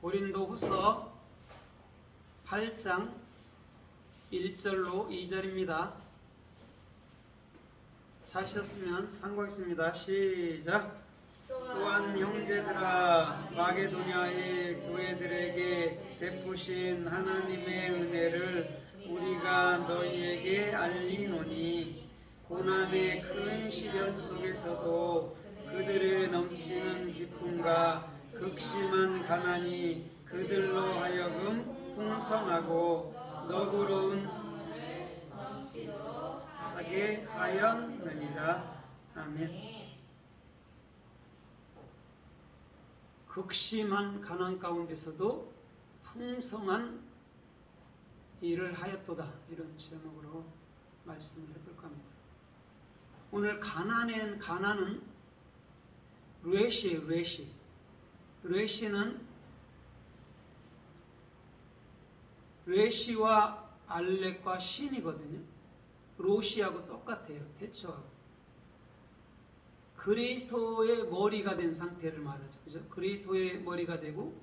고린도후서 8장 1절로 2절입니다. 찾으셨으면 상고하겠습니다. 시작. 또한 형제들아, 마게도냐의 교회들에게 베푸신 하나님의 은혜를 우리가 너희에게 알리노니, 고난의 큰 시련 속에서도 그들의 넘치는 기쁨과 극심한 가난이 그들로 하여금 풍성하고 너그러운 하게 하였느니라. 아멘. 극심한 가난 가운데서도 풍성한 일을 하였도다, 이런 제목으로 말씀을 해볼까 합니다. 오늘 가난은 뢰시예요. 뢰시는 뢰시와 알렉과 신이거든요. 로시하고 똑같아요. 대처하고. 그리스도의 머리가 된 상태를 말하죠. 그죠? 그리스도의 머리가 되고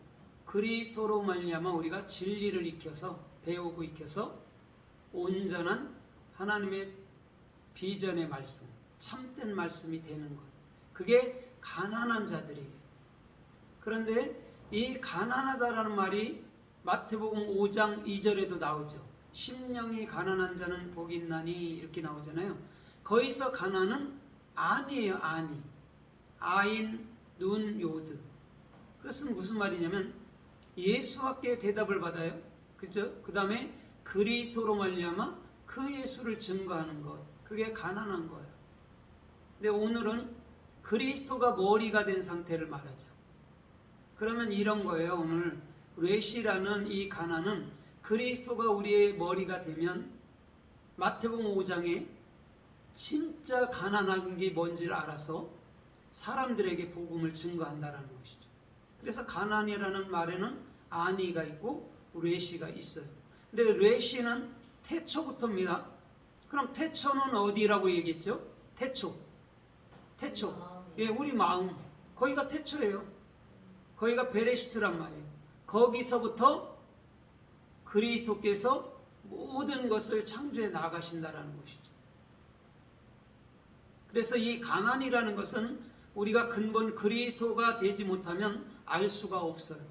그리스도로 말미암아 우리가 진리를 익혀서 배우고 익혀서 온전한 하나님의 비전의 말씀, 참된 말씀이 되는 것. 그게 가난한 자들이에요. 그런데 이 가난하다라는 말이 마태복음 5장 2절에도 나오죠. 심령이 가난한 자는 복이 있나니, 이렇게 나오잖아요. 거기서 가난은 안이에요. 안이. 아인, 눈, 요드. 그것은 무슨 말이냐면 예수께 대답을 받아요. 그죠? 그 다음에 그리스도로 말미암아 그 예수를 증거하는 것. 그게 가난한 거예요. 근데 오늘은 그리스도가 머리가 된 상태를 말하죠. 그러면 이런 거예요. 오늘 뢰시라는 이 가난은 그리스도가 우리의 머리가 되면 마태복음 5장에 진짜 가난한 게 뭔지를 알아서 사람들에게 복음을 증거한다라는 것이죠. 그래서 가난이라는 말에는 안이가 있고 뢰시가 있어요. 근데 뢰시는 태초부터입니다. 그럼 태초는 어디라고 얘기했죠? 태초. 예, 우리 마음. 거기가 태초예요. 거기가 베레시트란 말이에요. 거기서부터 그리스도께서 모든 것을 창조해 나가신다라는 것이죠. 그래서 이 가난이라는 것은 우리가 근본 그리스도가 되지 못하면 알 수가 없어요.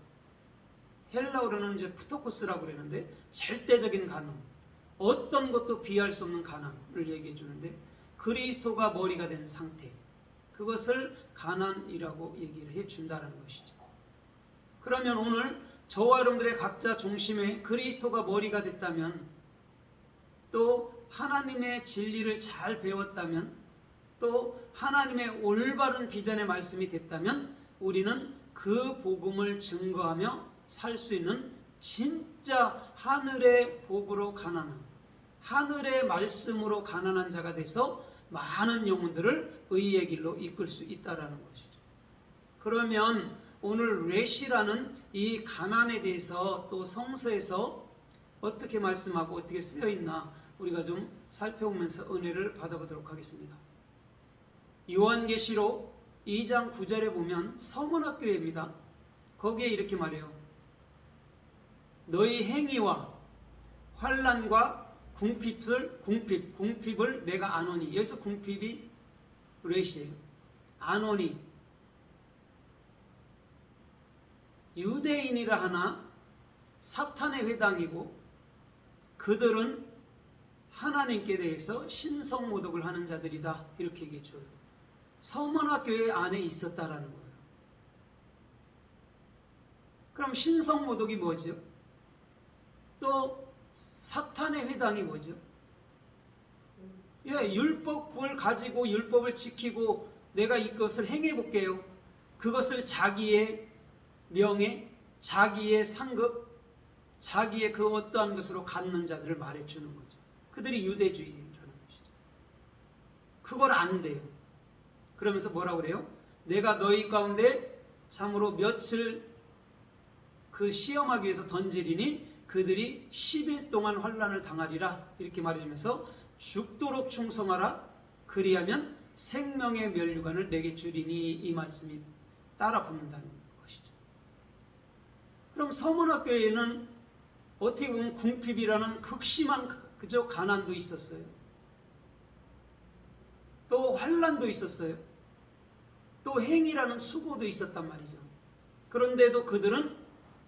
헬라어로는 이제 푸토코스라고 그러는데 절대적인 가난, 어떤 것도 비할 수 없는 가난을 얘기해 주는데 그리스도가 머리가 된 상태, 그것을 가난이라고 얘기를 해 준다는 것이죠. 그러면 오늘 저와 여러분들의 각자 중심에 그리스도가 머리가 됐다면, 또 하나님의 진리를 잘 배웠다면, 또 하나님의 올바른 비전의 말씀이 됐다면 우리는 그 복음을 증거하며 살 수 있는 진짜 하늘의 복으로 가난한, 하늘의 말씀으로 가난한 자가 돼서 많은 영혼들을 의의 길로 이끌 수 있다는 것이죠. 그러면 오늘 뢰시라는 이 가난에 대해서 또 성서에서 어떻게 말씀하고 어떻게 쓰여 있나 우리가 좀 살펴보면서 은혜를 받아보도록 하겠습니다. 요한계시록 2장 9절에 보면 서문학교회입니다. 거기에 이렇게 말해요. 너희 행위와 환난과 궁핍을 내가 아노니. 여기서 궁핍이 뢰시예요. 아노니. 유대인이라 하나 사탄의 회당이고 그들은 하나님께 대해서 신성모독을 하는 자들이다, 이렇게 얘기해 줘요. 서문학교회 안에 있었다라는 거예요. 그럼 신성모독이 뭐죠? 또 사탄의 회당이 뭐죠? 예, 율법을 가지고 율법을 지키고 내가 이것을 행해 볼게요. 그것을 자기의 명예, 자기의 상급, 자기의 그 어떠한 것으로 갖는 자들을 말해주는 거죠. 그들이 유대주의라는 것이죠. 그걸 안 돼요. 그러면서 뭐라고 그래요? 내가 너희 가운데 참으로 며칠 그 시험하기 위해서 던지리니 그들이 10일 동안 환난을 당하리라, 이렇게 말해주면서 죽도록 충성하라, 그리하면 생명의 면류관을 내게 주리니, 이 말씀이 따라 붙는다는 것이죠. 그럼 서문학교에는 어떻게 보면 궁핍이라는 극심한 그저 가난도 있었어요. 또 환난도 있었어요. 또 행이라는 수고도 있었단 말이죠. 그런데도 그들은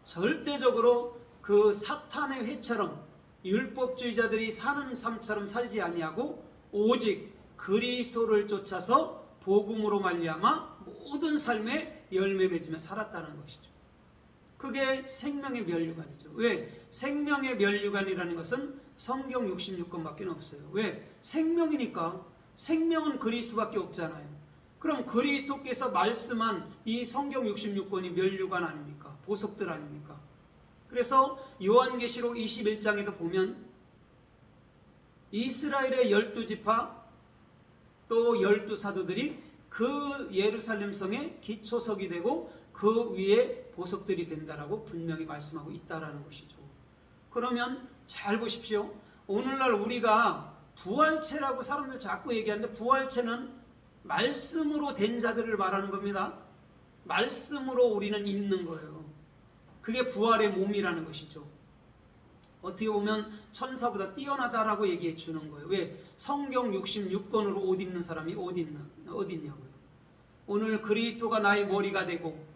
절대적으로 그 사탄의 회처럼 율법주의자들이 사는 삶처럼 살지 아니하고 오직 그리스도를 쫓아서 복음으로 말미암아 모든 삶에 열매 맺으며 살았다는 것이죠. 그게 생명의 면류관이죠. 왜? 생명의 면류관이라는 것은 성경 66권밖에 없어요. 왜? 생명이니까. 생명은 그리스도밖에 없잖아요. 그럼 그리스도께서 말씀한 이 성경 66권이 면류관 아닙니까? 보석들 아닙니까? 그래서 요한계시록 21장에도 보면 이스라엘의 12지파 또 12사도들이 그 예루살렘 성의 기초석이 되고 그 위에 보석들이 된다라고 분명히 말씀하고 있다라는 것이죠. 그러면 잘 보십시오. 오늘날 우리가 부활체라고 사람들 자꾸 얘기하는데 부활체는 말씀으로 된 자들을 말하는 겁니다. 말씀으로 우리는 있는 거예요. 그게 부활의 몸이라는 것이죠. 어떻게 보면 천사보다 뛰어나다라고 얘기해 주는 거예요. 왜? 성경 66권으로 옷 입는 사람이 어디 있냐고요. 오늘 그리스도가 나의 머리가 되고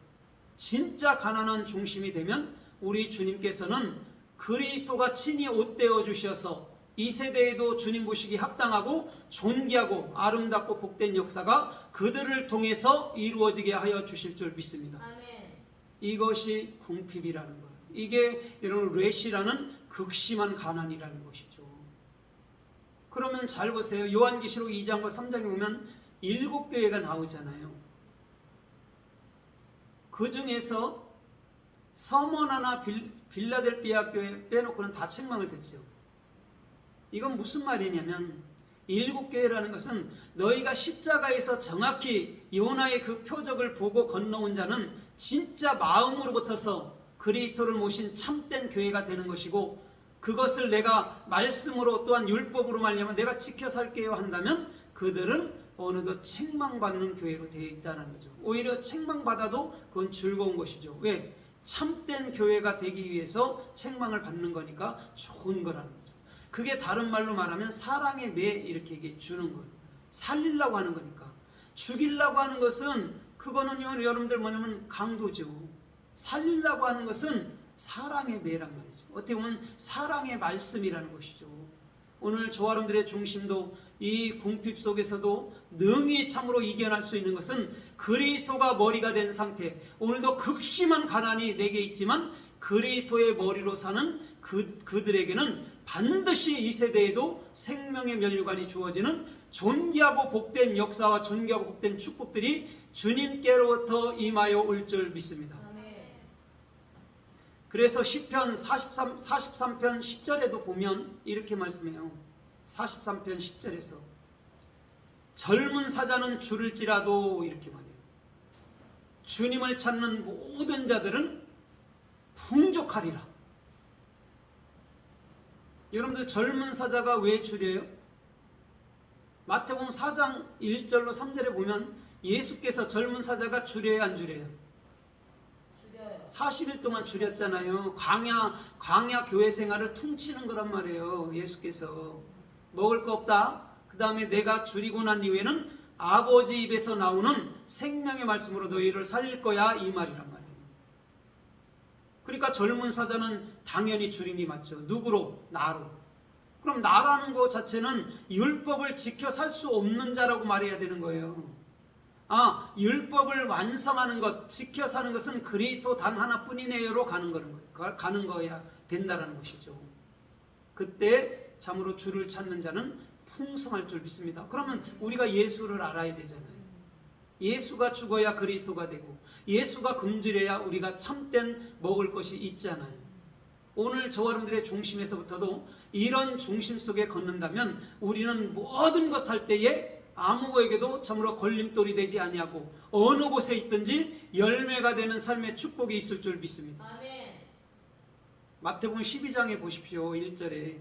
진짜 가난한 중심이 되면 우리 주님께서는 그리스도가 친히 옷되어 주셔서 이 세대에도 주님 보시기 합당하고 존귀하고 아름답고 복된 역사가 그들을 통해서 이루어지게 하여 주실 줄 믿습니다. 아멘. 이것이 궁핍이라는 거예요. 이게 여러분 뢰시라는 극심한 가난이라는 것이죠. 그러면 잘 보세요. 요한계시록 2장과 3장에 보면 7교회가 나오잖아요. 그 중에서 서머나나 빌라델비아 교회 빼놓고는 다 책망을 듣죠. 이건 무슨 말이냐면 7교회라는 것은 너희가 십자가에서 정확히 요나의 그 표적을 보고 건너온 자는 진짜 마음으로부터서 그리스도를 모신 참된 교회가 되는 것이고 그것을 내가 말씀으로 또한 율법으로 말미암아 내가 지켜 살게요 한다면 그들은 어느덧 책망받는 교회로 되어 있다는 거죠. 오히려 책망받아도 그건 즐거운 것이죠. 왜? 참된 교회가 되기 위해서 책망을 받는 거니까 좋은 거라는 거죠. 그게 다른 말로 말하면 사랑의 매 이렇게 얘기해 주는 거예요. 살리려고 하는 거니까. 죽이려고 하는 것은 그거는요 여러분들 뭐냐면 강도죠. 살리려고 하는 것은 사랑의 매란 말이죠. 어떻게 보면 사랑의 말씀이라는 것이죠. 오늘 저와 여러분들의 중심도 이 궁핍 속에서도 능히 참으로 이겨낼 수 있는 것은 그리스도가 머리가 된 상태. 오늘도 극심한 가난이 내게 있지만 그리스도의 머리로 사는 그들에게는 반드시 이 세대에도 생명의 면류관이 주어지는 존귀하고 복된 역사와 존귀하고 복된 축복들이 주님께로부터 임하여 올 줄 믿습니다. 그래서 시편 43편 10절에도 보면 이렇게 말씀해요. 43편 10절에서 젊은 사자는 줄을지라도 이렇게 말해요. 주님을 찾는 모든 자들은 풍족하리라. 여러분들 젊은 사자가 왜 줄여요? 마태복음 4장 1절로 3절에 보면 예수께서 젊은 사자가 줄여요 안 줄여요? 줄여요. 40일 동안 줄였잖아요. 광야 교회 생활을 퉁치는 거란 말이에요. 예수께서 먹을 거 없다. 그 다음에 내가 줄이고 난 이후에는 아버지 입에서 나오는 생명의 말씀으로 너희를 살릴 거야 이 말이란 말이에요. 그러니까 젊은 사자는 당연히 줄임이 맞죠. 누구로? 나로. 그럼 나라는 것 자체는 율법을 지켜 살 수 없는 자라고 말해야 되는 거예요. 율법을 완성하는 것, 지켜 사는 것은 그리스도 단 하나뿐이네요로 가는 거야 된다라는 것이죠. 그때 참으로 주를 찾는 자는 풍성할 줄 믿습니다. 그러면 우리가 예수를 알아야 되잖아요. 예수가 죽어야 그리스도가 되고 예수가 굶주려야 우리가 참된 먹을 것이 있잖아요. 오늘 저와 여러분들의 중심에서부터도 이런 중심 속에 걷는다면 우리는 모든 것 할 때에 아무에게도 참으로 걸림돌이 되지 아니하고 어느 곳에 있든지 열매가 되는 삶의 축복이 있을 줄 믿습니다. 아멘. 마태복음 12장에 보십시오. 1절에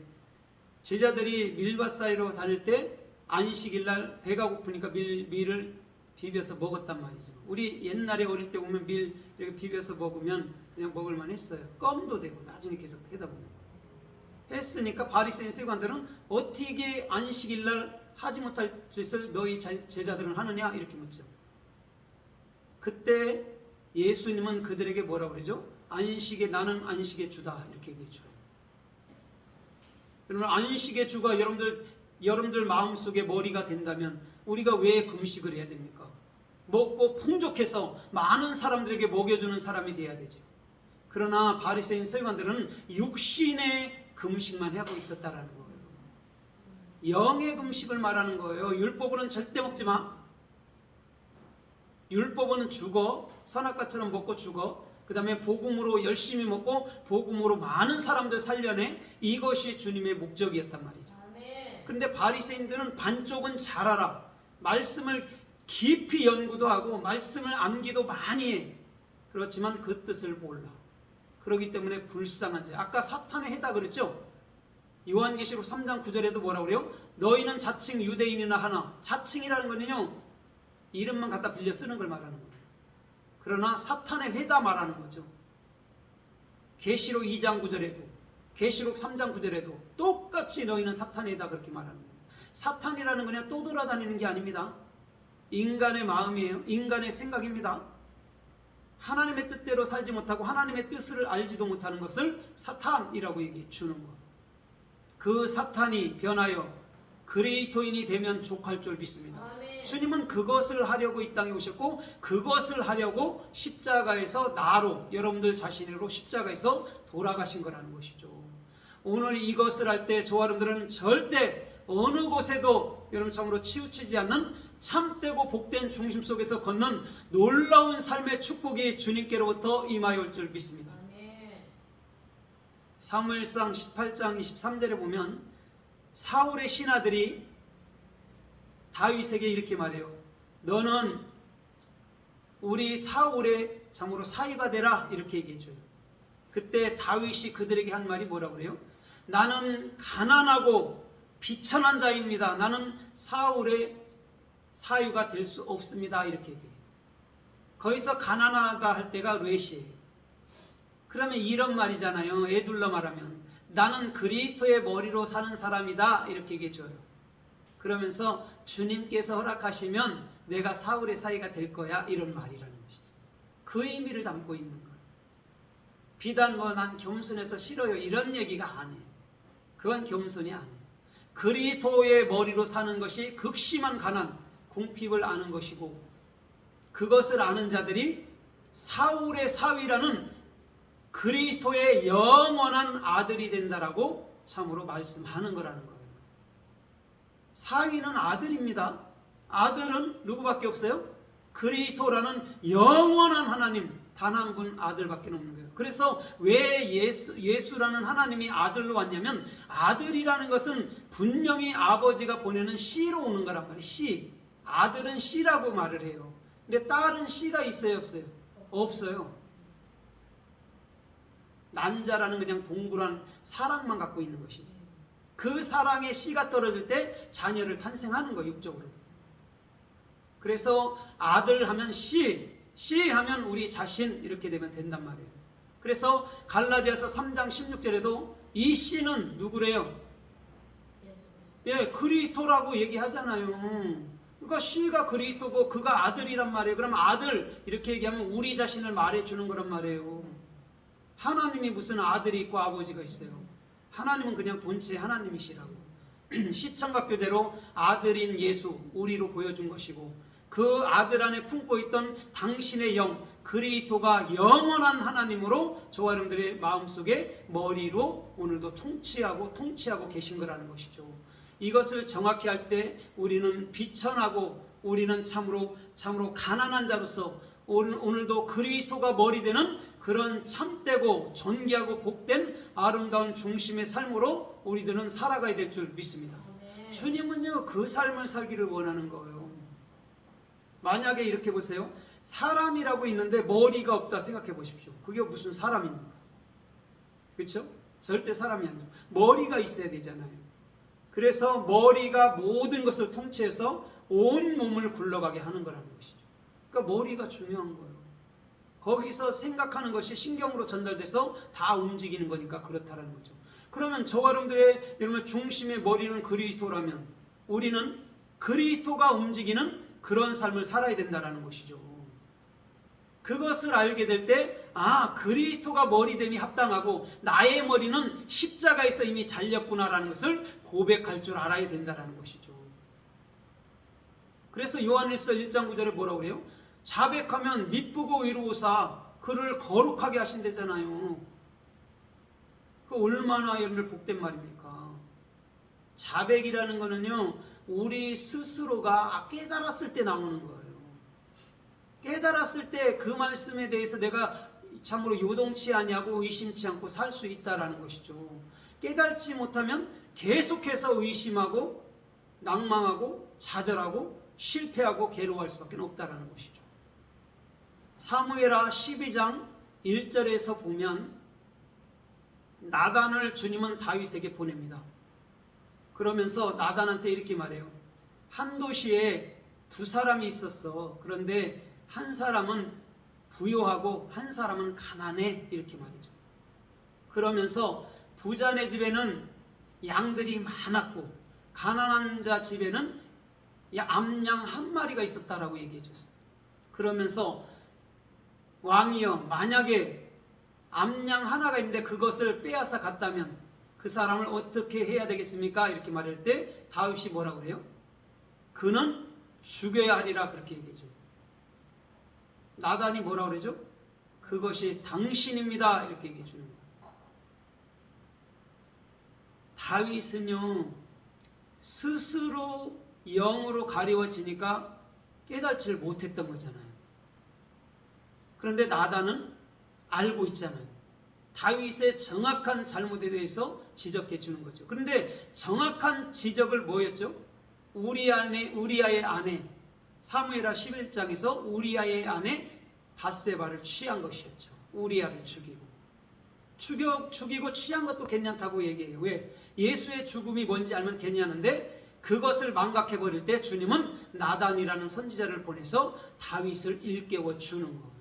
제자들이 밀밭 사이로 다닐 때 안식일날 배가 고프니까 밀을 비벼서 먹었단 말이죠. 우리 옛날에 어릴 때 보면 밀 이렇게 비벼서 먹으면 그냥 먹을만 했어요. 껌도 되고 나중에 계속 하다 보면 했으니까 바리새인 세관들은 어떻게 안식일날 하지 못할 짓을 너희 제자들은 하느냐 이렇게 묻죠. 그때 예수님은 그들에게 뭐라고 그러죠? 나는 안식의 주다 이렇게 얘기해줘요. 여러분 안식의 주가 여러분들 마음속에 머리가 된다면 우리가 왜 금식을 해야 됩니까? 먹고 풍족해서 많은 사람들에게 먹여주는 사람이 돼야 되죠. 그러나 바리새인 서기관들은 육신의 금식만 하고 있었다라는 거예요. 영의 금식을 말하는 거예요. 율법으로는 절대 먹지 마. 율법은 죽어. 선악과처럼 먹고 죽어. 그 다음에 복음으로 열심히 먹고 복음으로 많은 사람들 살려내. 이것이 주님의 목적이었단 말이죠. 그런데 바리새인들은 반쪽은 잘 알아. 말씀을 깊이 연구도 하고 말씀을 암기도 많이 해. 그렇지만 그 뜻을 몰라. 그렇기 때문에 불쌍한 자. 아까 사탄의 해다 그랬죠? 요한계시록 3장 9절에도 뭐라고 그래요? 너희는 자칭 유대인이나 하나. 자칭이라는 거는요, 이름만 갖다 빌려 쓰는 걸 말하는 거예요. 그러나 사탄의 회다 말하는 거죠. 계시록 2장 9절에도 계시록 3장 9절에도 똑같이 너희는 사탄의 회다 그렇게 말하는 거예요. 사탄이라는 거는 떠돌아다니는 게 아닙니다. 인간의 마음이에요. 인간의 생각입니다. 하나님의 뜻대로 살지 못하고 하나님의 뜻을 알지도 못하는 것을 사탄이라고 얘기해 주는 거예요. 그 사탄이 변하여 그리스도인이 되면 족할 줄 믿습니다. 아멘. 주님은 그것을 하려고 이 땅에 오셨고 그것을 하려고 십자가에서 나로 여러분들 자신으로 십자가에서 돌아가신 거라는 것이죠. 오늘 이것을 할 때 저와 여러분들은 절대 어느 곳에도 여러분 참으로 치우치지 않는 참되고 복된 중심 속에서 걷는 놀라운 삶의 축복이 주님께로부터 임하여 올 줄 믿습니다. 사무엘상 18장 23절에 보면 사울의 신하들이 다윗에게 이렇게 말해요. 너는 우리 사울의 참으로 사위가 되라 이렇게 얘기해줘요. 그때 다윗이 그들에게 한 말이 뭐라고 그래요? 나는 가난하고 비천한 자입니다. 나는 사울의 사위가 될 수 없습니다. 이렇게 얘기해요. 거기서 가난하다 할 때가 렛이에요. 그러면 이런 말이잖아요. 애둘러 말하면 나는 그리스도의 머리로 사는 사람이다 이렇게 얘기해줘요. 그러면서 주님께서 허락하시면 내가 사울의 사위가 될 거야 이런 말이라는 것이죠. 그 의미를 담고 있는 거예요. 비단 난 겸손해서 싫어요 이런 얘기가 아니에요. 그건 겸손이 아니에요. 그리스도의 머리로 사는 것이 극심한 가난, 궁핍을 아는 것이고 그것을 아는 자들이 사울의 사위라는 그리스도의 영원한 아들이 된다라고 참으로 말씀하는 거라는 거예요. 사위는 아들입니다. 아들은 누구밖에 없어요? 그리스도라는 영원한 하나님 단 한 분 아들밖에 없는 거예요. 그래서 왜 예수라는 하나님이 아들로 왔냐면 아들이라는 것은 분명히 아버지가 보내는 씨로 오는 거란 말이에요. 씨. 아들은 씨라고 말을 해요. 근데 딸은 씨가 있어요 없어요? 없어요. 난자라는 그냥 동그란 사랑만 갖고 있는 것이지. 그 사랑에 씨가 떨어질 때 자녀를 탄생하는 거예요. 육적으로. 그래서 아들 하면 씨 하면 우리 자신 이렇게 되면 된단 말이에요. 그래서 갈라디아서 3장 16절에도 이 씨는 누구래요? 예, 그리스도라고 얘기하잖아요. 그러니까 씨가 그리스도고 그가 아들이란 말이에요. 그럼 아들 이렇게 얘기하면 우리 자신을 말해주는 거란 말이에요. 하나님이 무슨 아들이 있고 아버지가 있어요. 하나님은 그냥 본체 하나님이시라고. 시청각교대로 아들인 예수 우리로 보여준 것이고 그 아들 안에 품고 있던 당신의 영 그리스도가 영원한 하나님으로 저와 여러분들의 마음속에 머리로 오늘도 통치하고 계신 거라는 것이죠. 이것을 정확히 할 때 우리는 비천하고 우리는 참으로 가난한 자로서 오늘도 그리스도가 머리 되는 그런 참되고 존귀하고 복된 아름다운 중심의 삶으로 우리들은 살아가야 될 줄 믿습니다. 주님은요 그 삶을 살기를 원하는 거예요. 만약에 이렇게 보세요. 사람이라고 있는데 머리가 없다 생각해 보십시오. 그게 무슨 사람입니까? 그렇죠? 절대 사람이 아니죠. 머리가 있어야 되잖아요. 그래서 머리가 모든 것을 통치해서 온 몸을 굴러가게 하는 거라는 것이죠. 그러니까 머리가 중요한 거예요. 거기서 생각하는 것이 신경으로 전달돼서 다 움직이는 거니까 그렇다라는 거죠. 그러면 저와 여러분들의 여러분 중심의 머리는 그리스도라면 우리는 그리스도가 움직이는 그런 삶을 살아야 된다는 것이죠. 그것을 알게 될 때 그리스도가 머리됨이 합당하고 나의 머리는 십자가에서 이미 잘렸구나라는 것을 고백할 줄 알아야 된다는 것이죠. 그래서 요한일서 1장 9절에 뭐라고 그래요? 자백하면 미쁘고 의로우사 그를 거룩하게 하신대잖아요. 그 얼마나 여러분들 복된 말입니까? 자백이라는 거는요, 우리 스스로가 깨달았을 때 나오는 거예요. 깨달았을 때 그 말씀에 대해서 내가 참으로 요동치 아니하고 의심치 않고 살 수 있다라는 것이죠. 깨달지 못하면 계속해서 의심하고 낭망하고 좌절하고 실패하고 괴로워할 수밖에 없다라는 것이죠. 사무엘하 12장 1절에서 보면 나단을 주님은 다윗에게 보냅니다. 그러면서 나단한테 이렇게 말해요. 한 도시에 두 사람이 있었어. 그런데 한 사람은 부요하고 한 사람은 가난해. 이렇게 말이죠. 그러면서 부자네 집에는 양들이 많았고 가난한 자 집에는 암양 한 마리가 있었다라고 얘기해 줬어요. 그러면서 왕이여, 만약에 암양 하나가 있는데 그것을 빼앗아 갔다면 그 사람을 어떻게 해야 되겠습니까? 이렇게 말할 때 다윗이 뭐라고 그래요? 그는 죽여야 하리라 그렇게 얘기해줘요. 나단이 뭐라고 그러죠? 그것이 당신입니다 이렇게 얘기해 주는 거예요. 다윗은요 스스로 영으로 가리워지니까 깨닫지를 못했던 거잖아요. 그런데 나단은 알고 있잖아요. 다윗의 정확한 잘못에 대해서 지적해 주는 거죠. 그런데 정확한 지적을 뭐였죠? 우리아의 아내 사무엘하 11장에서 우리아의 아내 밧세바를 취한 것이었죠. 우리아를 죽이고 취한 것도 괜찮다고 얘기해요. 왜? 예수의 죽음이 뭔지 알면 괜찮은데 그것을 망각해 버릴 때 주님은 나단이라는 선지자를 보내서 다윗을 일깨워 주는 거예요.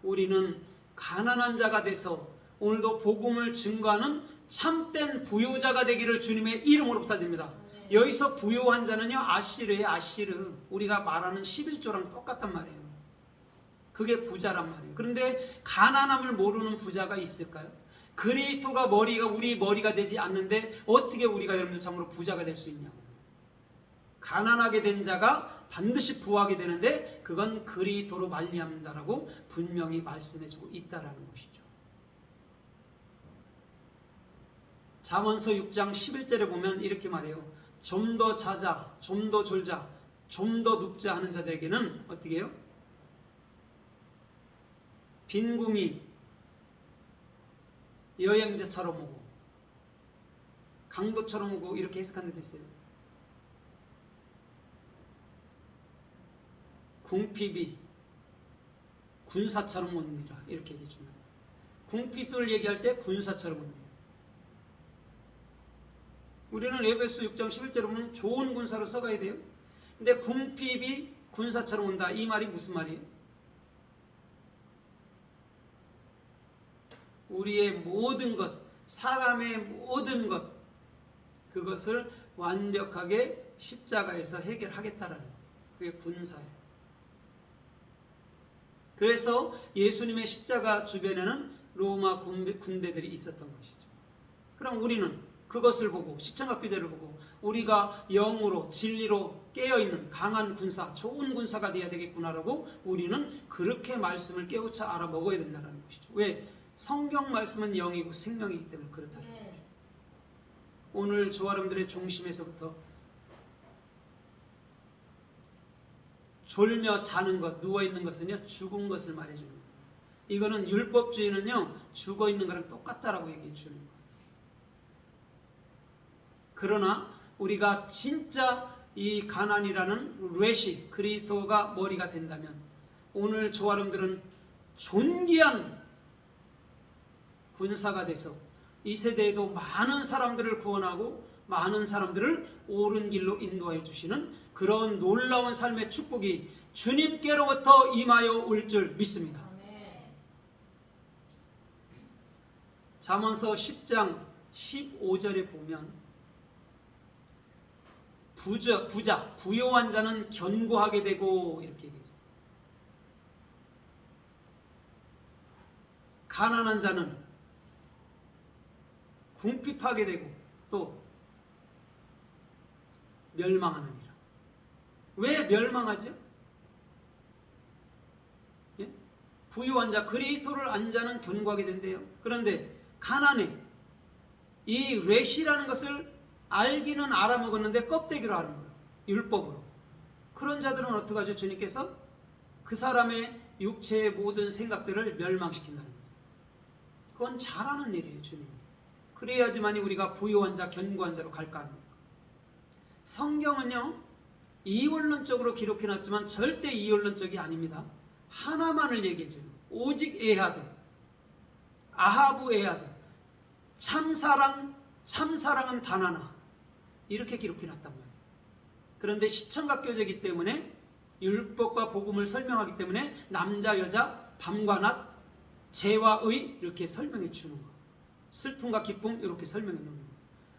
우리는 가난한 자가 돼서 오늘도 복음을 증거하는 참된 부요자가 되기를 주님의 이름으로 부탁드립니다. 여기서 부요한 자는요 아시르예요. 아시르. 우리가 말하는 11조랑 똑같단 말이에요. 그게 부자란 말이에요. 그런데 가난함을 모르는 부자가 있을까요? 그리스도가 우리 머리가 되지 않는데 어떻게 우리가 여러분들 참으로 부자가 될 수 있냐고요. 가난하게 된 자가 반드시 부하게 되는데 그건 그리스도로 말미암는다라고 분명히 말씀해주고 있다라는 것이죠. 잠언서 6장 11절에 보면 이렇게 말해요. 좀 더 자자, 좀 더 졸자, 좀 더 눕자 하는 자들에게는 어떻게 해요? 빈궁이 여행자처럼 오고 강도처럼 오고 이렇게 해석하는 데 있어요. 궁핍이 군사처럼 옵니다. 이렇게 얘기해 줍니다. 궁핍을 얘기할 때 군사처럼 옵니다. 우리는 에베소 6장 11절에 보면 좋은 군사로 써가야 돼요. 근데 궁핍이 군사처럼 온다. 이 말이 무슨 말이에요? 우리의 모든 것, 사람의 모든 것, 그것을 완벽하게 십자가에서 해결하겠다라는 거예요. 그게 군사예요. 그래서 예수님의 십자가 주변에는 로마 군대들이 있었던 것이죠. 그럼 우리는 그것을 보고 시청각비대를 보고 우리가 영으로 진리로 깨어있는 강한 군사, 좋은 군사가 되어야 되겠구나라고 우리는 그렇게 말씀을 깨우쳐 알아먹어야 된다는 것이죠. 왜? 성경 말씀은 영이고 생명이기 때문에 그렇다는 거죠. 오늘 저와 여러분들의 중심에서부터 졸며 자는 것, 누워있는 것은요 죽은 것을 말해주는 거예요. 이거는 율법주의는요 죽어있는 거랑 똑같다라고 얘기해 주는 거예요. 그러나 우리가 진짜 이 가난이라는 렛이 그리스도가 머리가 된다면 오늘 저와 여러분들은 존귀한 군사가 돼서 이 세대에도 많은 사람들을 구원하고 많은 사람들을 옳은 길로 인도해 주시는 그런 놀라운 삶의 축복이 주님께로부터 임하여 올 줄 믿습니다. 잠언서 10장 15절에 보면 부요한 자는 견고하게 되고 이렇게 얘기해요. 가난한 자는 궁핍하게 되고 또 멸망하느니라. 왜 멸망하죠? 예? 부유한 자, 그리스도를 안 자는 견고하게 된대요. 그런데 가난해. 이 렛이라는 것을 알기는 알아먹었는데 껍데기로 아는 거예요. 율법으로. 그런 자들은 어떡하죠? 주님께서 그 사람의 육체의 모든 생각들을 멸망시킨다는 거예요. 그건 잘하는 일이에요, 주님이. 그래야지만이 우리가 부유한 자, 견고한 자로 갈까 하는 거예요. 성경은요, 이원론적으로 기록해놨지만 절대 이원론적이 아닙니다. 하나만을 얘기해줘요. 오직 에하드, 아하부 에하드, 참사랑은 단 하나, 이렇게 기록해놨단 말이에요. 그런데 시청각교제이기 때문에 율법과 복음을 설명하기 때문에 남자 여자 밤과 낮 죄와 의 이렇게 설명해 주는 거예요. 슬픔과 기쁨 이렇게 설명해 놓는 거예요.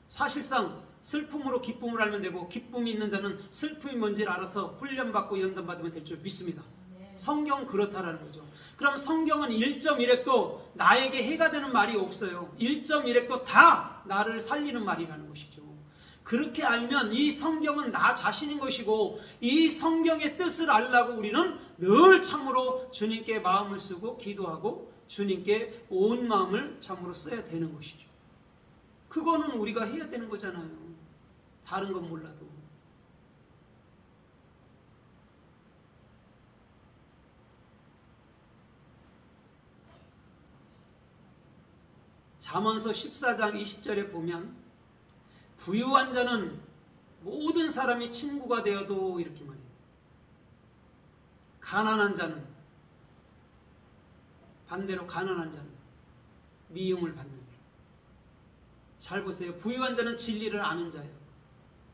사실상 슬픔으로 기쁨을 알면 되고 기쁨이 있는 자는 슬픔이 뭔지를 알아서 훈련받고 연단받으면 될 줄 믿습니다. 성경은 그렇다라는 거죠. 그럼 성경은 1.1핵도 나에게 해가 되는 말이 없어요. 1.1핵도 다 나를 살리는 말이라는 것이죠. 그렇게 알면 이 성경은 나 자신인 것이고 이 성경의 뜻을 알라고 우리는 늘 참으로 주님께 마음을 쓰고 기도하고 주님께 온 마음을 참으로 써야 되는 것이죠. 그거는 우리가 해야 되는 거잖아요. 다른 건 몰라도. 잠언서 14장 20절에 보면 부유한 자는 모든 사람이 친구가 되어도 이렇게 말해요. 가난한 자는 반대로 가난한 자는 미움을 받는 일. 잘 보세요. 부유한 자는 진리를 아는 자예요.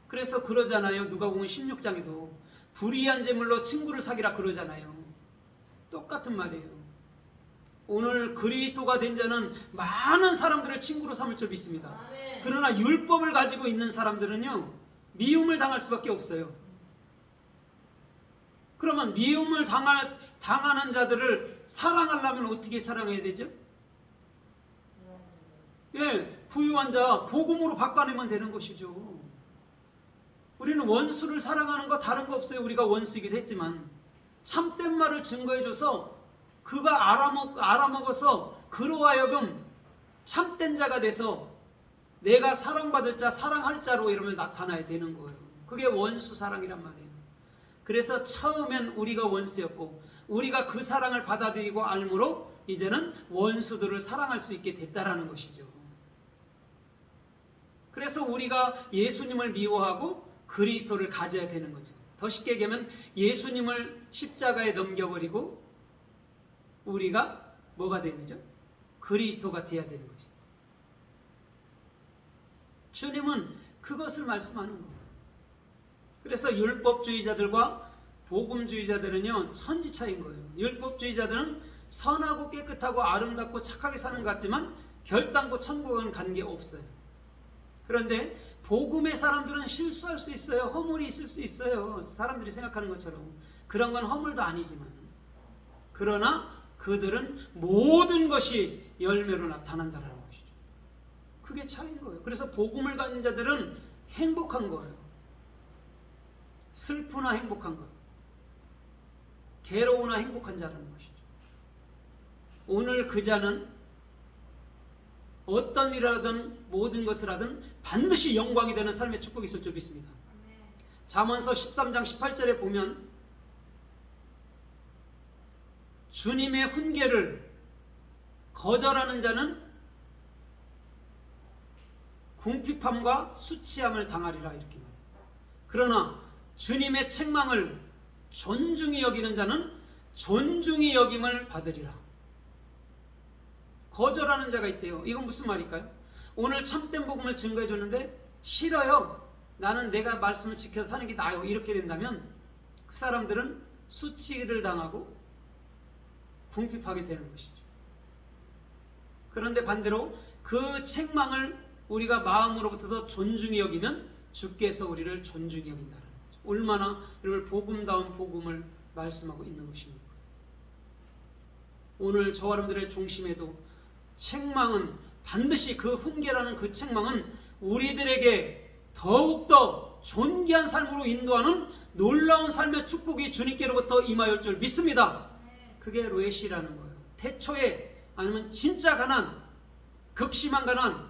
그래서 그러잖아요. 누가복음 16장에도 불의한 재물로 친구를 사귀라 그러잖아요. 똑같은 말이에요. 오늘 그리스도가 된 자는 많은 사람들을 친구로 삼을 줄 믿습니다. 그러나 율법을 가지고 있는 사람들은요, 미움을 당할 수밖에 없어요. 그러면 미움을 당하는 자들을 사랑하려면 어떻게 사랑해야 되죠? 예, 부유한 자 복음으로 바꿔내면 되는 것이죠. 우리는 원수를 사랑하는 거 다른 거 없어요. 우리가 원수이기도 했지만 참된 말을 증거해줘서 그가 알아먹어서 그로 하여금 참된 자가 돼서 내가 사랑받을 자, 사랑할 자로 이름을 나타나야 되는 거예요. 그게 원수 사랑이란 말이에요. 그래서 처음엔 우리가 원수였고 우리가 그 사랑을 받아들이고 알므로 이제는 원수들을 사랑할 수 있게 됐다라는 것이죠. 그래서 우리가 예수님을 미워하고 그리스도를 가져야 되는 거죠. 더 쉽게 얘기하면 예수님을 십자가에 넘겨버리고 우리가 뭐가 되죠? 그리스도가 되어야 되는 것이죠. 주님은 그것을 말씀하는 겁니다. 그래서 율법주의자들과 복음주의자들은요, 천지 차이인 거예요. 율법주의자들은 선하고 깨끗하고 아름답고 착하게 사는 것 같지만 결단코 천국은 간 게 없어요. 그런데 복음의 사람들은 실수할 수 있어요. 허물이 있을 수 있어요. 사람들이 생각하는 것처럼. 그런 건 허물도 아니지만. 그러나 그들은 모든 것이 열매로 나타난다는 것이죠. 그게 차이인 거예요. 그래서 복음을 가진 자들은 행복한 거예요. 슬프나 행복한 것, 괴로우나 행복한 자라는 것이죠. 오늘 그 자는 어떤 일을 하든 모든 것을 하든 반드시 영광이 되는 삶의 축복이 있을 줄 믿습니다. 잠언서 13장 18절에 보면 주님의 훈계를 거절하는 자는 궁핍함과 수치함을 당하리라 이렇게 말해요. 그러나 주님의 책망을 존중히 여기는 자는 존중히 여김을 받으리라. 거절하는 자가 있대요. 이건 무슨 말일까요? 오늘 참된 복음을 증거해 줬는데 싫어요. 나는 내가 말씀을 지켜 사는 게 나아요. 이렇게 된다면 그 사람들은 수치를 당하고 궁핍하게 되는 것이죠. 그런데 반대로 그 책망을 우리가 마음으로부터 존중히 여기면 주께서 우리를 존중히 여긴다는 거죠. 얼마나 이걸 복음다운 복음을 말씀하고 있는 것입니까? 오늘 저와 여러분들의 중심에도 책망은 반드시 그 훈계라는 그 책망은 우리들에게 더욱더 존귀한 삶으로 인도하는 놀라운 삶의 축복이 주님께로부터 임하였을 줄 믿습니다. 그게 뢰시라는 거예요. 태초에 아니면 진짜 가난, 극심한 가난,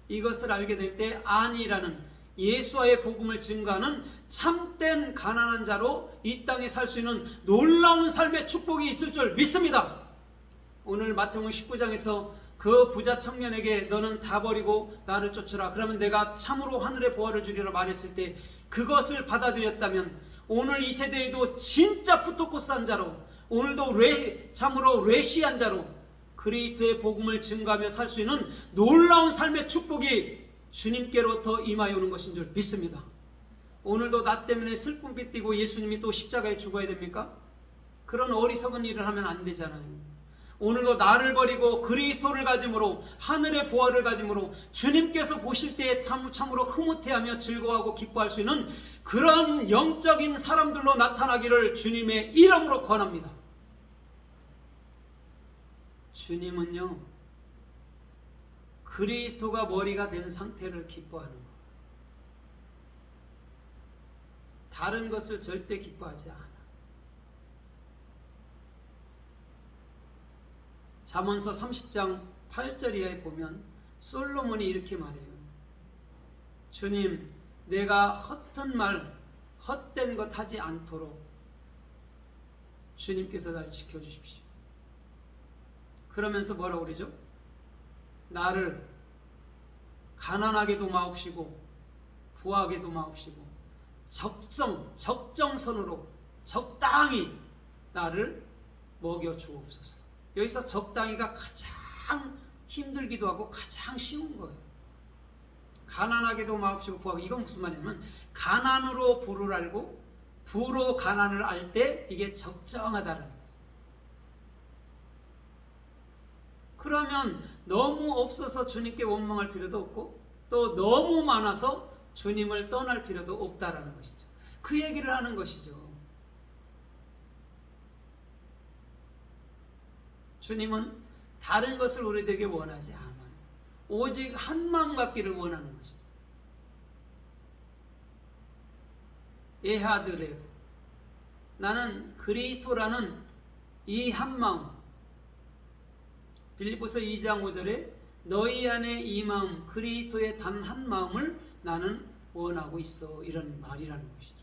이것을 알게 될 때 안이라는 예수와의 복음을 증거하는 참된 가난한 자로 이 땅에 살 수 있는 놀라운 삶의 축복이 있을 줄 믿습니다. 오늘 마태복음 19장에서 그 부자 청년에게 너는 다 버리고 나를 쫓으라. 그러면 내가 참으로 하늘의 보화를 주리라 말했을 때 그것을 받아들였다면 오늘 이 세대에도 진짜 푸토코스한 자로, 오늘도 참으로 뢰시한 자로 그리스도의 복음을 증거하며 살 수 있는 놀라운 삶의 축복이 주님께로부터 임하여 오는 것인 줄 믿습니다. 오늘도 나 때문에 슬픔빛 띠고 예수님이 또 십자가에 죽어야 됩니까? 그런 어리석은 일을 하면 안 되잖아요. 오늘도 나를 버리고 그리스도를 가짐으로 하늘의 보화를 가짐으로 주님께서 보실 때에 참으로 흐뭇해하며 즐거워하고 기뻐할 수 있는 그런 영적인 사람들로 나타나기를 주님의 이름으로 권합니다. 주님은요, 그리스도가 머리가 된 상태를 기뻐하는 거예요. 다른 것을 절대 기뻐하지 않아. 잠언서 30장 8절 이하에 보면 솔로몬이 이렇게 말해요. 주님, 내가 헛된 말, 헛된 것 하지 않도록 주님께서 날 지켜주십시오. 그러면서 뭐라고 그러죠? 나를 가난하게도 마옵시고 부하게도 마옵시고 적정선으로 적당히 나를 먹여 주옵소서. 여기서 적당히가 가장 힘들기도 하고 가장 쉬운 거예요. 가난하게도 마옵시고 부하게, 이건 무슨 말이냐면 가난으로 부를 알고 부로 가난을 알 때 이게 적정하다는 거예요. 그러면 너무 없어서 주님께 원망할 필요도 없고 또 너무 많아서 주님을 떠날 필요도 없다라는 것이죠. 그 얘기를 하는 것이죠. 주님은 다른 것을 우리들에게 원하지 않아요. 오직 한 마음 갖기를 원하는 것이죠. 에하드레, 나는 그리스도라는 이 한 마음, 빌립보서 2장 5절에 너희 안에 이 마음, 그리스도의 단 한 마음을 나는 원하고 있어, 이런 말이라는 것이죠.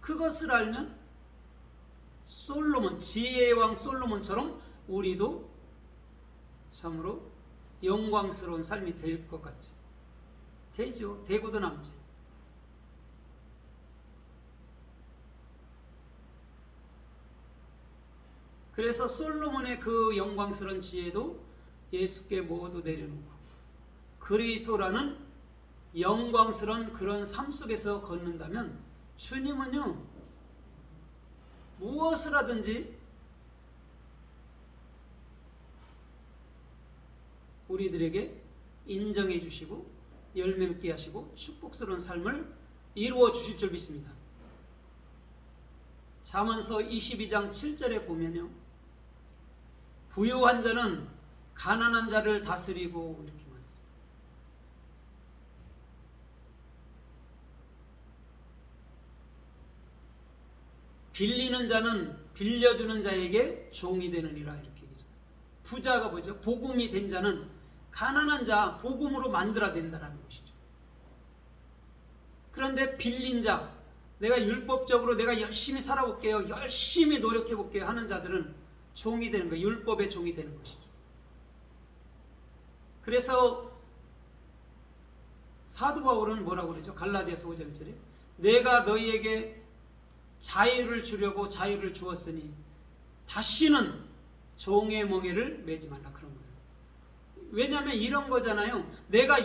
그것을 알면 솔로몬, 지혜의 왕 솔로몬처럼 우리도 참으로 영광스러운 삶이 될 것 같지. 되죠. 되고도 남지. 그래서 솔로몬의 그 영광스러운 지혜도 예수께 모두 내려놓고 그리스도라는 영광스러운 그런 삶 속에서 걷는다면 주님은요, 무엇을 하든지 우리들에게 인정해 주시고 열매 맺게 하시고 축복스러운 삶을 이루어 주실 줄 믿습니다. 잠언서 22장 7절에 보면요, 부유한 자는 가난한 자를 다스리고 이렇게 말해요. 빌리는 자는 빌려주는 자에게 종이 되느니라, 이렇게 얘기죠. 부자가 뭐죠? 복음이 된 자는 가난한 자 복음으로 만들어야 된다는 것이죠. 그런데 빌린 자, 내가 율법적으로 내가 열심히 살아볼게요, 열심히 노력해볼게요 하는 자들은 종이 되는 거예요. 율법의 종이 되는 것이죠. 그래서 사도 바울은 뭐라고 그러죠? 갈라디아서 5장 1절에 내가 너희에게 자유를 주려고 자유를 주었으니 다시는 종의 멍에를 매지 말라, 그런 거예요. 왜냐하면 이런 거잖아요. 내가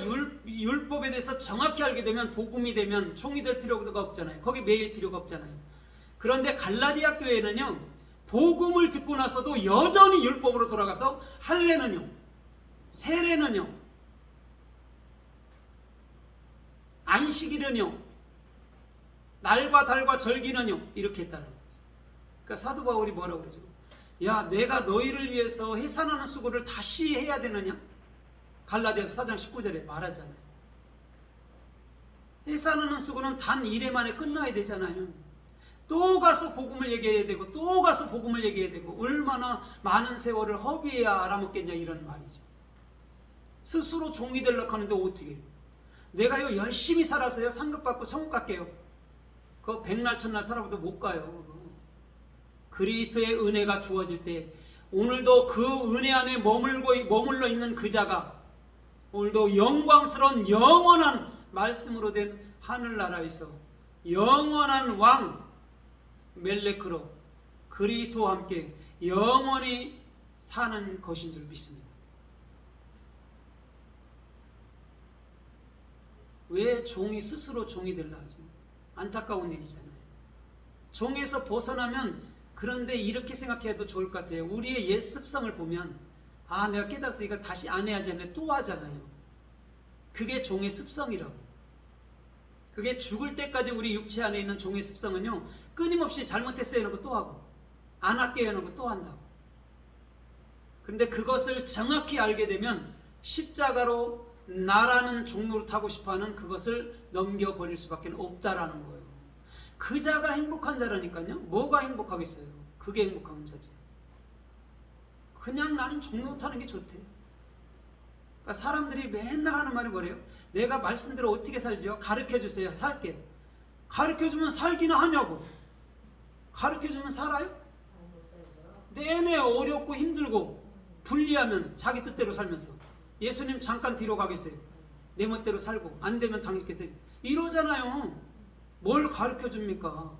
율법에 대해서 정확히 알게 되면 복음이 되면 종이 될 필요가 없잖아요. 거기 매일 필요가 없잖아요. 그런데 갈라디아 교회는요, 복음을 듣고 나서도 여전히 율법으로 돌아가서 할례는요, 세례는요, 안식일은요, 날과 달과 절기는요, 이렇게 했다는 거예요. 그러니까 사도 바울이 뭐라고 그러죠? 야, 내가 너희를 위해서 해산하는 수고를 다시 해야 되느냐? 갈라디아서 4장 19절에 말하잖아요. 해산하는 수고는 단 1회 만에 끝나야 되잖아요. 또 가서 복음을 얘기해야 되고 또 가서 복음을 얘기해야 되고 얼마나 많은 세월을 허비해야 알아먹겠냐, 이런 말이죠. 스스로 종이 되려고 하는데 어떻게 해요? 내가요 열심히 살아서요 상급 받고 천국 갈게요. 그거 백날 천날 살아봐도 못 가요. 그리스도의 은혜가 주어질 때 오늘도 그 은혜 안에 머물러 있는 그 자가 오늘도 영광스러운 영원한 말씀으로 된 하늘나라에서 영원한 왕 멜레크로 그리스도와 함께 영원히 사는 것인 줄 믿습니다. 왜 종이 스스로 종이 되려 하죠? 안타까운 일이잖아요. 종에서 벗어나면, 그런데 이렇게 생각해도 좋을 것 같아요. 우리의 옛 습성을 보면, 아, 내가 깨달았으니까 다시 안 해야지 하는데 또 하잖아요. 그게 종의 습성이라고. 그게 죽을 때까지 우리 육체 안에 있는 종의 습성은요, 끊임없이 잘못했어요 해놓고 또 하고, 안 할게요 해놓고 또 한다고. 그런데 그것을 정확히 알게 되면 십자가로 나라는 종로를 타고 싶어하는 그것을 넘겨버릴 수밖에 없다라는 거예요. 그 자가 행복한 자라니까요. 뭐가 행복하겠어요? 그게 행복한 자지. 그냥 나는 종로 타는 게 좋대. 그러니까 사람들이 맨날 하는 말이 뭐래요? 내가 말씀대로 어떻게 살지요? 가르쳐주세요. 살게요. 가르쳐주면 살기는 하냐고. 가르쳐주면 살아요? 내내 어렵고 힘들고 불리하면 자기 뜻대로 살면서, 예수님 잠깐 뒤로 가겠어요. 내 멋대로 살고 안 되면 당신께서 이러잖아요. 뭘 가르쳐줍니까?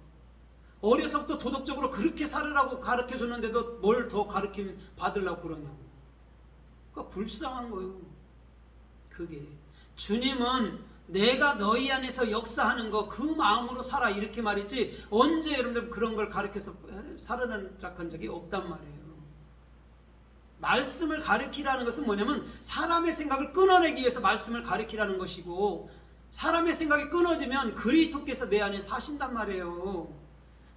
어려서부터 도덕적으로 그렇게 살으라고 가르쳐줬는데도 뭘 더 가르침 받으려고 그러냐고. 그러니까 불쌍한 거예요. 그게 주님은 내가 너희 안에서 역사하는 거 그 마음으로 살아 이렇게 말했지, 언제 여러분들 그런 걸 가르쳐서 살으라고 한 적이 없단 말이에요. 말씀을 가르치라는 것은 뭐냐면 사람의 생각을 끊어내기 위해서 말씀을 가르치라는 것이고, 사람의 생각이 끊어지면 그리스도께서 내 안에 사신단 말이에요.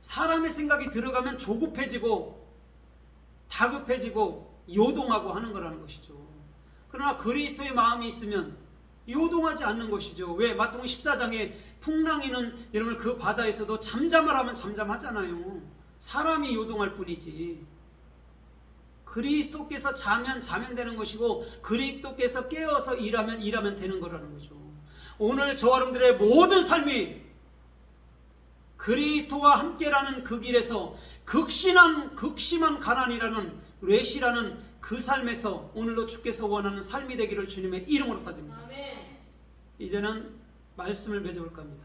사람의 생각이 들어가면 조급해지고 다급해지고 요동하고 하는 거라는 것이죠. 그러나 그리스도의 마음이 있으면 요동하지 않는 것이죠. 왜? 마태복음 14장에 풍랑이는 여러분 그 바다에서도 잠잠하라면 잠잠하잖아요. 사람이 요동할 뿐이지. 그리스도께서 자면 되는 것이고, 그리스도께서 깨어서 일하면 되는 거라는 거죠. 오늘 저와 여러분들의 모든 삶이 그리스도와 함께라는 그 길에서 극심한 가난이라는 뢰시라는 그 삶에서 오늘도 주께서 원하는 삶이 되기를 주님의 이름으로 축원드립니다. 아멘. 이제는 말씀을 맺어볼까 합니다.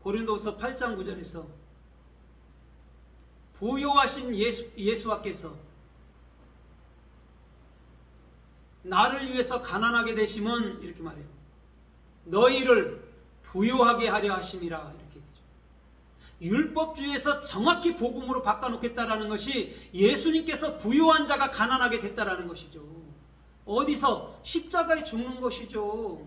고린도후서 8장 9절에서 부요하신 예수와께서 나를 위해서 가난하게 되심은, 이렇게 말해요, 너희를 부요하게 하려 하심이라, 이렇게 얘기죠. 율법주의에서 정확히 복음으로 바꿔놓겠다라는 것이 예수님께서 부요한 자가 가난하게 됐다라는 것이죠. 어디서? 십자가에 죽는 것이죠.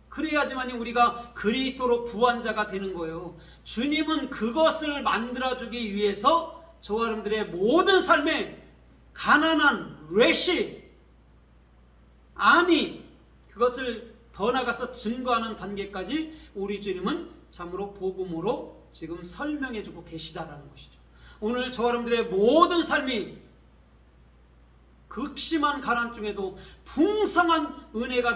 그래야지만 우리가 그리스도로 부한 자가 되는 거예요. 주님은 그것을 만들어주기 위해서 저와 여러분들의 모든 삶에 가난한 뢰시, 아니, 그것을 더 나가서 증거하는 단계까지 우리 주님은 참으로 복음으로 지금 설명해주고 계시다라는 것이죠. 오늘 저와 여러분들의 모든 삶이 극심한 가난 중에도 풍성한 은혜가